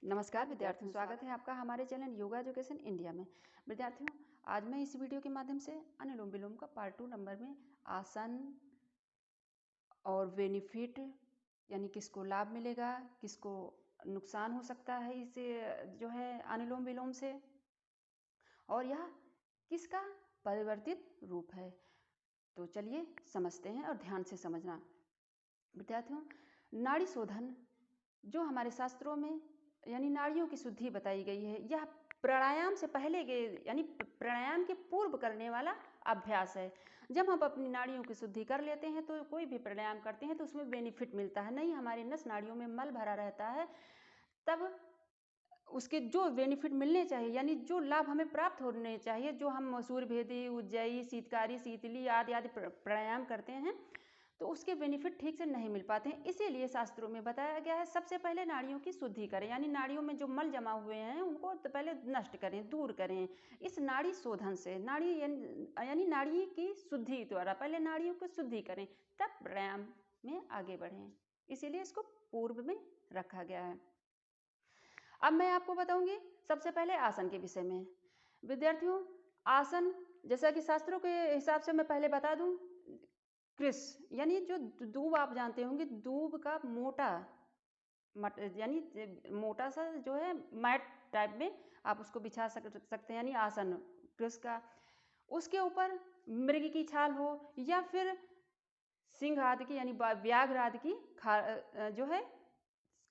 नमस्कार विद्यार्थियों, स्वागत है आपका हमारे चैनल योगा एजुकेशन इंडिया में। विद्यार्थियों, आज मैं इस वीडियो के माध्यम से अनुलोम विलोम का पार्ट 2 नंबर में आसन और बेनिफिट यानी किसको लाभ मिलेगा, किसको नुकसान हो सकता है इसे जो है अनुलोम विलोम से, और यह किसका परिवर्तित रूप है। तो चलिए समझते हैं और ध्यान से समझना। विद्यार्थियों, नाड़ी शोधन जो हमारे शास्त्रों में यानी नाड़ियों की शुद्धि बताई गई है, यह प्राणायाम से पहले के यानी प्राणायाम के पूर्व करने वाला अभ्यास है। जब हम अपनी नाड़ियों की शुद्धि कर लेते हैं तो कोई भी प्राणायाम करते हैं तो उसमें बेनिफिट मिलता है। नहीं हमारी नस नाड़ियों में मल भरा रहता है, तब उसके जो बेनिफिट मिलने चाहिए यानी जो लाभ हमें प्राप्त होने चाहिए, जो हम सूर्यभेदी, उज्जयी, शीतकारी, शीतली आदि आदि प्राणायाम करते हैं तो उसके बेनिफिट ठीक से नहीं मिल पाते हैं। इसीलिए शास्त्रों में बताया गया है सबसे पहले नाड़ियों की शुद्धि करें, यानी नाड़ियों में जो मल जमा हुए हैं उनको तो पहले नष्ट करें, दूर करें। इस नाड़ी शोधन से नाड़ी यानी नाड़ी की शुद्धि द्वारा पहले नाड़ियों की शुद्धि करें, तब प्राणायाम में आगे बढ़ें। इसीलिए इसको पूर्व में रखा गया है। अब मैं आपको बताऊंगी सबसे पहले आसन के विषय में। विद्यार्थियों, आसन जैसा कि शास्त्रों के हिसाब से मैं पहले बता दूं, कृष यानी जो दूब आप जानते होंगे, दूब का मोटा यानी मोटा सा जो है मैट टाइप में आप उसको बिछा सकते हैं, यानी आसन कृष का। उसके ऊपर मृग की छाल हो या फिर सिंह आदि की यानी व्याघ्र आदि की जो है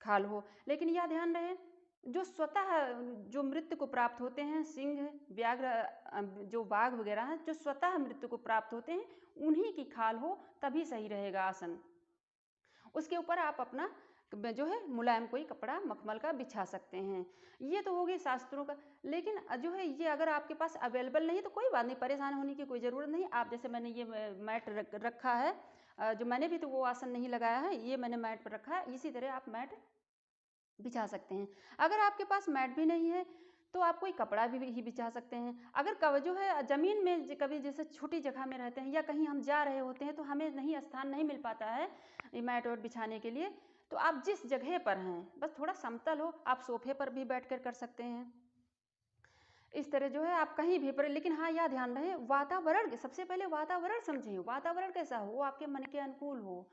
खाल हो। लेकिन यह ध्यान रहे जो स्वतः जो मृत्यु को प्राप्त होते हैं, सिंह व्याघ्र जो बाघ वगैरह हैं जो स्वतः मृत्यु को प्राप्त होते हैं, उन्हीं की खाल हो तभी सही रहेगा आसन। उसके ऊपर आप अपना जो है मुलायम कोई कपड़ा मखमल का बिछा सकते हैं। ये तो हो गई शास्त्रों का। लेकिन जो है ये अगर आपके पास अवेलेबल नहीं तो कोई बात नहीं, परेशान होने की कोई ज़रूरत नहीं। आप जैसे मैंने ये मैट रखा है, जो मैंने भी तो वो आसन नहीं लगाया है, ये मैंने मैट पर रखा है, इसी तरह आप मैट बिछा सकते हैं। अगर आपके पास मैट भी नहीं है तो आप कोई कपड़ा भी ही बिछा सकते हैं। अगर जो है ज़मीन में कभी जैसे छोटी जगह में रहते हैं या कहीं हम जा रहे होते हैं तो हमें नहीं स्थान नहीं मिल पाता है मैट और बिछाने के लिए, तो आप जिस जगह पर हैं बस थोड़ा समतल हो, आप सोफे पर भी बैठकर कर सकते हैं। इस तरह जो है आप कहीं भी पर, लेकिन हाँ यह ध्यान रहे वातावरण, सबसे पहले वातावरण समझें। वातावरण कैसा हो, वो आपके मन के अनुकूल हो,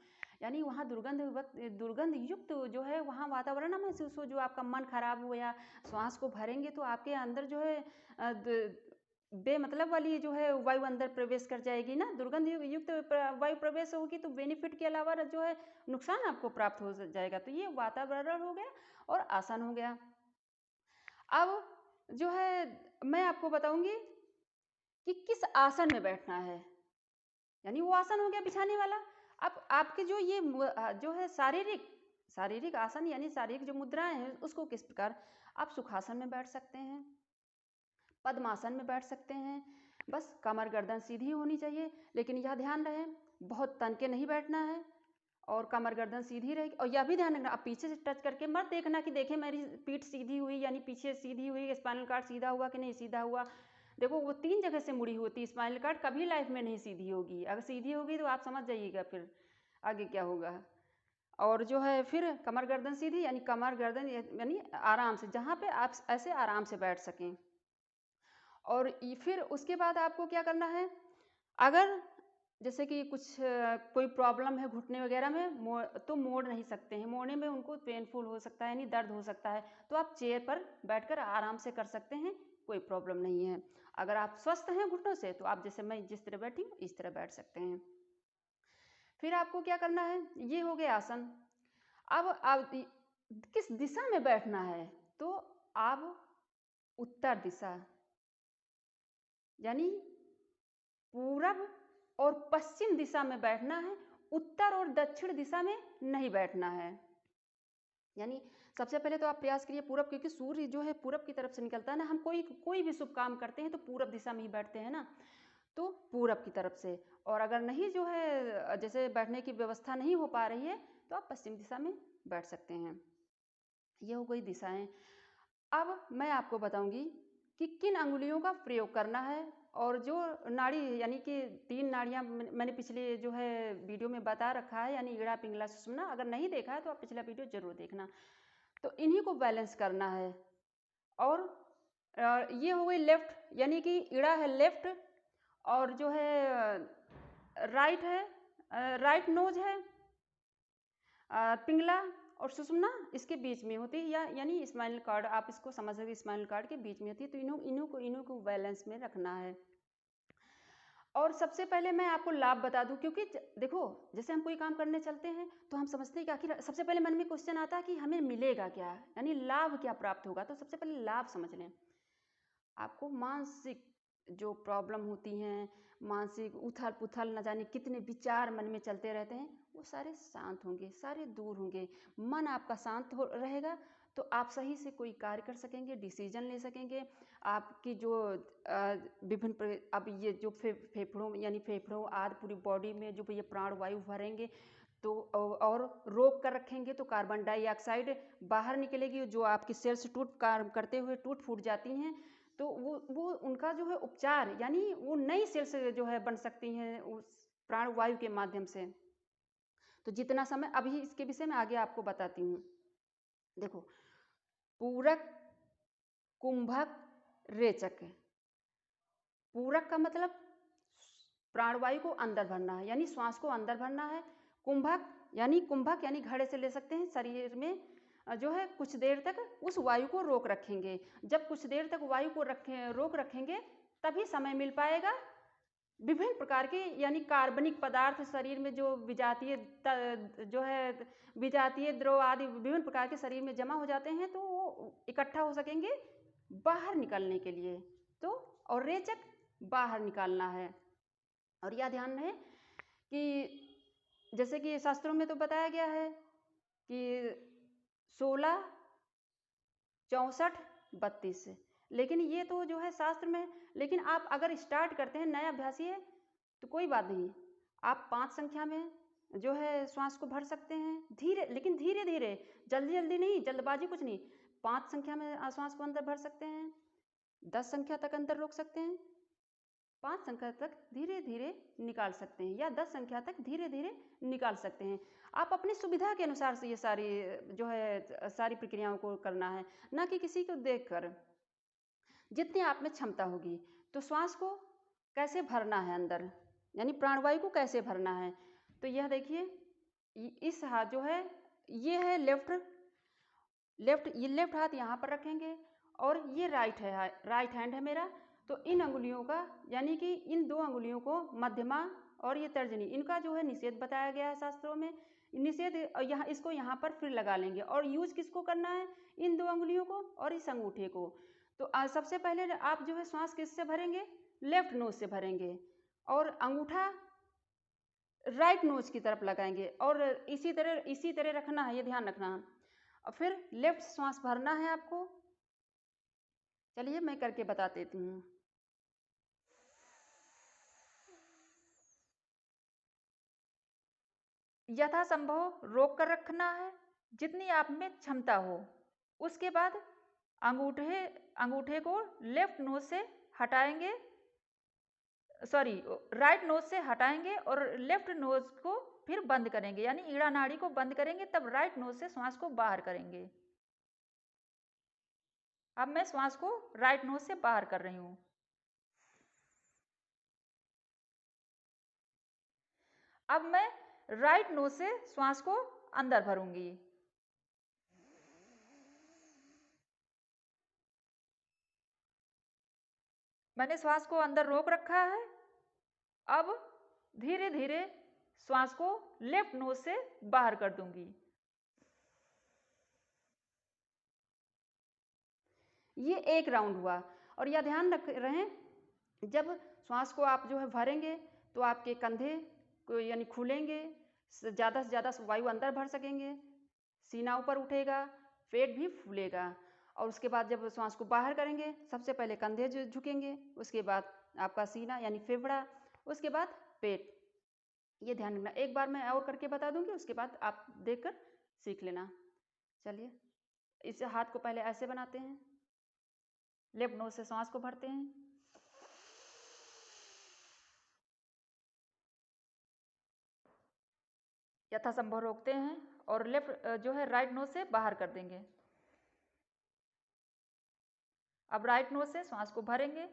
यानी वहाँ दुर्गंध युक्त जो है वहाँ वातावरण ना महसूस हो जो आपका मन खराब हो, या श्वास को भरेंगे तो आपके अंदर जो है बेमतलब वाली जो है वायु अंदर प्रवेश कर जाएगी ना। दुर्गंध युक्त वायु प्रवेश होगी तो बेनिफिट के अलावा जो है नुकसान आपको प्राप्त हो जाएगा। तो ये वातावरण हो गया और आसन हो गया। अब जो है मैं आपको बताऊंगी कि किस आसन में बैठना है, यानी वो आसन हो गया बिछाने वाला। अब आपके जो ये जो है शारीरिक आसन यानी शारीरिक जो मुद्राएं हैं उसको किस प्रकार, आप सुखासन में बैठ सकते हैं, पद्मासन में बैठ सकते हैं। बस कमर गर्दन सीधी होनी चाहिए, लेकिन यह ध्यान रहे बहुत तन के नहीं बैठना है और कमर गर्दन सीधी रहेगी। और यह भी ध्यान रखना आप पीछे से टच करके मत देखना कि देखें मेरी पीठ सीधी हुई, यानी पीछे सीधी हुई, स्पाइनल कार्ड सीधा हुआ कि नहीं सीधा हुआ। देखो वो 3 जगह से मुड़ी होती है, स्पाइनल कार्ड कभी लाइफ में नहीं सीधी होगी। अगर सीधी होगी तो आप समझ जाइएगा फिर आगे क्या होगा। और जो है फिर कमर गर्दन सीधी, यानी कमर गर्दन यानी आराम से, जहाँ पे आप ऐसे आराम से बैठ सकें। और फिर उसके बाद आपको क्या करना है, अगर जैसे कि कुछ कोई प्रॉब्लम है घुटने वगैरह में तो मोड़ नहीं सकते हैं, मोड़ने में उनको पेनफुल हो सकता है यानी दर्द हो सकता है, तो आप चेयर पर बैठकर आराम से कर सकते हैं, कोई प्रॉब्लम नहीं है। अगर आप स्वस्थ हैं घुटनों से तो आप जैसे मैं जिस तरह बैठी हूँ इस तरह बैठ सकते हैं। फिर आपको क्या करना है, ये हो गया आसन। अब आप किस दिशा में बैठना है, तो आप उत्तर दिशा यानी पूरब और पश्चिम दिशा में बैठना है, उत्तर और दक्षिण दिशा में नहीं बैठना है। यानी सबसे पहले तो आप प्रयास करिए पूरब, क्योंकि सूर्य जो है पूरब की तरफ से निकलता है ना। हम कोई भी शुभ काम करते हैं तो पूरब दिशा में ही बैठते हैं ना, तो पूरब की तरफ से। और अगर नहीं जो है जैसे बैठने की व्यवस्था नहीं हो पा रही है तो आप पश्चिम दिशा में बैठ सकते हैं। ये हो गई दिशाएं। अब मैं आपको बताऊंगी कि किन अंगुलियों का प्रयोग करना है, और जो नाड़ी यानी कि 3 नाड़ियां मैंने पिछले जो है वीडियो में बता रखा है, यानी इड़ा पिंगला सुषुम्ना। अगर नहीं देखा है तो आप पिछला वीडियो जरूर देखना। तो इन्हीं को बैलेंस करना है। और ये हो गई लेफ्ट, यानी कि इड़ा है लेफ्ट, और जो है राइट है, राइट नोज है, पिंगला और सुषुम्ना इसके बीच में होती है, या यानी स्पाइनल कॉर्ड, आप इसको समझ सकते, स्पाइनल कॉर्ड के बीच में होती है। तो इन्हों को बैलेंस में रखना है। और सबसे पहले मैं आपको लाभ बता दूं, क्योंकि देखो जैसे हम कोई काम करने चलते हैं तो हम समझते हैं कि आखिर सबसे पहले मन में क्वेश्चन आता है कि हमें मिलेगा क्या, यानी लाभ क्या प्राप्त होगा। तो सबसे पहले लाभ समझ लें। आपको मानसिक जो प्रॉब्लम होती हैं, मानसिक उथल पुथल, न जाने कितने विचार मन में चलते रहते हैं, वो सारे शांत होंगे, सारे दूर होंगे। मन आपका शांत हो रहेगा तो आप सही से कोई कार्य कर सकेंगे, डिसीजन ले सकेंगे। आपकी जो विभिन्न अब ये जो फेफड़ों यानी फेफड़ों आदि पूरी बॉडी में जो ये प्राण वायु भरेंगे तो और रोक कर रखेंगे तो कार्बन डाइऑक्साइड बाहर निकलेगी, जो आपकी सेल्स करते हुए टूट फूट जाती हैं, तो वो उनका जो है उपचार, यानी वो नई सेल्स जो है बन सकती हैं उस प्राण वायु के माध्यम से। तो जितना समय, अभी इसके विषय में आगे आपको बताती हूँ। देखो, पूरक, कुंभक, रेचक। पूरक का मतलब प्राणवायु को अंदर भरना है, यानी श्वास को अंदर भरना है। कुंभक यानी घड़े से ले सकते हैं, शरीर में जो है कुछ देर तक उस वायु को रोक रखेंगे। जब कुछ देर तक वायु को रोक रखेंगे तभी समय मिल पाएगा विभिन्न प्रकार के, यानी कार्बनिक पदार्थ शरीर में जो विजातीय जो है विजातीय द्रव आदि विभिन्न प्रकार के शरीर में जमा हो जाते हैं, तो वो इकट्ठा हो सकेंगे बाहर निकलने के लिए। तो और रेचक बाहर निकालना है। और यह ध्यान रहे कि जैसे कि शास्त्रों में तो बताया गया है कि 16, 64, 32, लेकिन ये तो जो है शास्त्र में। लेकिन आप अगर स्टार्ट करते हैं, नया अभ्यासी है तो कोई बात नहीं, आप 5 संख्या में जो है श्वास को भर सकते हैं, धीरे, लेकिन धीरे धीरे, जल्दी जल्दी नहीं, जल्दबाजी कुछ नहीं। 5 संख्या में श्वास को अंदर भर सकते हैं, 10 संख्या तक अंदर रोक सकते हैं, 5 संख्या तक धीरे धीरे निकाल सकते हैं, या 10 संख्या तक धीरे धीरे निकाल सकते हैं। आप अपनी सुविधा के अनुसार से ये सारी जो है सारी प्रक्रियाओं को करना है, ना कि किसी को देखकर। जितनी आप में क्षमता होगी। तो श्वास को कैसे भरना है अंदर, यानी प्राणवायु को कैसे भरना है, तो यह देखिए, इस हाथ जो है ये है लेफ्ट, ये लेफ्ट हाथ यहाँ पर रखेंगे और ये राइट है, राइट हैंड है मेरा। तो इन अंगुलियों का, यानी कि इन 2 अंगुलियों को, मध्यमा और ये तर्जनी, इनका जो है निषेध बताया गया है शास्त्रों में। निषेध यहाँ, इसको यहाँ पर फिर लगा लेंगे। और यूज किसको करना है, इन 2 अंगुलियों को और इस अंगूठे को। तो सबसे पहले आप जो है श्वास किससे भरेंगे, लेफ्ट नोज से भरेंगे और अंगूठा राइट नोज की तरफ लगाएंगे, और इसी तरह रखना है, ये ध्यान रखना है। और फिर लेफ्ट श्वास भरना है आपको। चलिए मैं करके बता देती हूँ। यथासंभव रोक कर रखना है जितनी आप में क्षमता हो। उसके बाद अंगूठे को लेफ्ट नोज से हटाएंगे, सॉरी राइट नोज से हटाएंगे और लेफ्ट नोज को फिर बंद करेंगे, यानी ईड़ा नाड़ी को बंद करेंगे, तब राइट नोज से श्वास को बाहर करेंगे। अब मैं श्वास को राइट नोज से बाहर कर रही हूँ। अब मैं राइट नोज से श्वास को अंदर भरूंगी। मैंने श्वास को अंदर रोक रखा है। अब धीरे धीरे श्वास को लेफ्ट नोज से बाहर कर दूंगी। ये एक राउंड हुआ। और यह ध्यान रख रहे हैं, जब श्वास को आप जो है भरेंगे तो आपके कंधे को यानी खुलेंगे, ज़्यादा से ज़्यादा वायु अंदर भर सकेंगे, सीना ऊपर उठेगा, पेट भी फूलेगा। और उसके बाद जब श्वास को बाहर करेंगे, सबसे पहले कंधे झुकेंगे, उसके बाद आपका सीना यानी फेफड़ा, उसके बाद पेट। ये ध्यान रखना। एक बार मैं और करके बता दूंगी, उसके बाद आप देखकर सीख लेना। चलिए, इस हाथ को पहले ऐसे बनाते हैं, लेफ्ट नोज से सांस को भरते हैं, यथासंभव रोकते हैं और लेफ्ट जो है राइट नोज से बाहर कर देंगे। अब राइट नोज से श्वास को भरेंगे,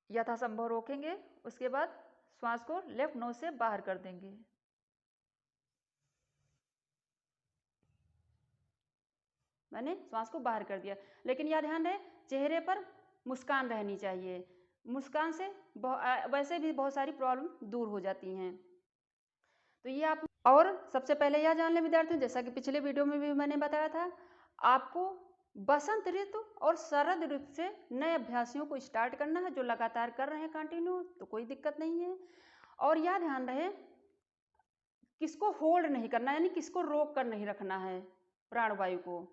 यथासंभव रोकेंगे, उसके बाद श्वास को लेफ्ट नोज से बाहर कर देंगे। मैंने श्वास को बाहर कर दिया, लेकिन यह ध्यान रहे चेहरे पर मुस्कान रहनी चाहिए। मुस्कान से वैसे भी बहुत सारी प्रॉब्लम दूर हो जाती हैं। तो ये आप, और सबसे पहले यह जान लें विद्यार्थियों, जैसा कि पिछले वीडियो में भी मैंने बताया था, आपको बसंत ऋतु और शरद ऋतु से नए अभ्यासियों को स्टार्ट करना है। जो लगातार कर रहे हैं कंटिन्यू तो कोई दिक्कत नहीं है। और यह ध्यान रहे किसको होल्ड नहीं करना, यानी किसको रोक कर नहीं रखना है प्राणवायु को।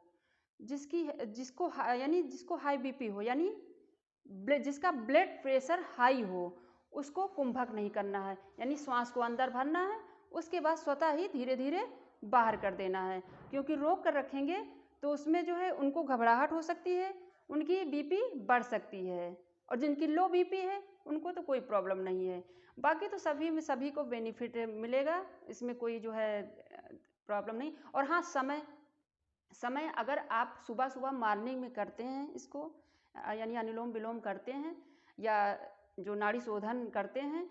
जिसको हाई बीपी हो, यानी जिसका ब्लड प्रेशर हाई हो, उसको कुंभक नहीं करना है, यानी श्वास को अंदर भरना है, उसके बाद स्वतः ही धीरे धीरे बाहर कर देना है। क्योंकि रोक कर रखेंगे तो उसमें जो है उनको घबराहट हो सकती है, उनकी बीपी बढ़ सकती है। और जिनकी लो बीपी है उनको तो कोई प्रॉब्लम नहीं है। बाकी तो सभी को बेनिफिट मिलेगा, इसमें कोई जो है प्रॉब्लम नहीं। और हाँ, समय अगर आप सुबह सुबह मॉर्निंग में करते हैं इसको, यानी अनुलोम विलोम करते हैं या जो नाड़ी शोधन करते हैं,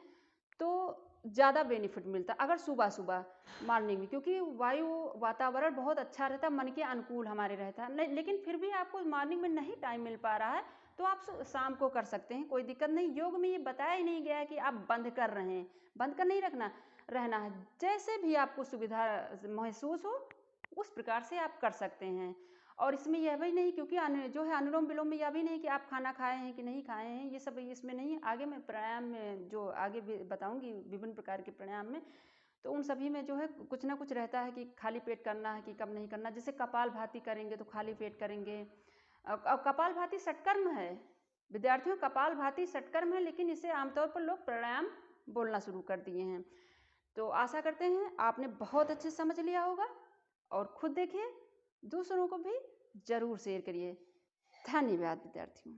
तो ज़्यादा बेनिफिट मिलता है अगर सुबह सुबह मॉर्निंग में, क्योंकि वातावरण बहुत अच्छा रहता है, मन के अनुकूल हमारे रहता है। लेकिन फिर भी आपको मॉर्निंग में नहीं टाइम मिल पा रहा है तो आप शाम को कर सकते हैं, कोई दिक्कत नहीं। योग में ये बताया ही नहीं गया है कि आप बंद कर रहे हैं, बंद कर नहीं रहना है। जैसे भी आपको सुविधा महसूस हो उस प्रकार से आप कर सकते हैं। और इसमें यह भी नहीं, क्योंकि जो है अनुलोम विलोम में यह भी नहीं कि आप खाना खाए हैं कि नहीं खाए हैं, ये सब इसमें नहीं है। आगे मैं प्राणायाम में जो आगे बताऊंगी विभिन्न प्रकार के प्राणायाम में, तो उन सभी में जो है कुछ ना कुछ रहता है कि खाली पेट करना है कि कब नहीं करना। जैसे कपालभाति करेंगे तो खाली पेट करेंगे। कपालभाति षटकर्म है विद्यार्थियों, कपालभाति षटकर्म है, लेकिन इसे आमतौर पर लोग प्राणायाम बोलना शुरू कर दिए हैं। तो आशा करते हैं आपने बहुत अच्छे समझ लिया होगा, और खुद देखिए, दूसरों को भी जरूर शेयर करिए। धन्यवाद विद्यार्थियों।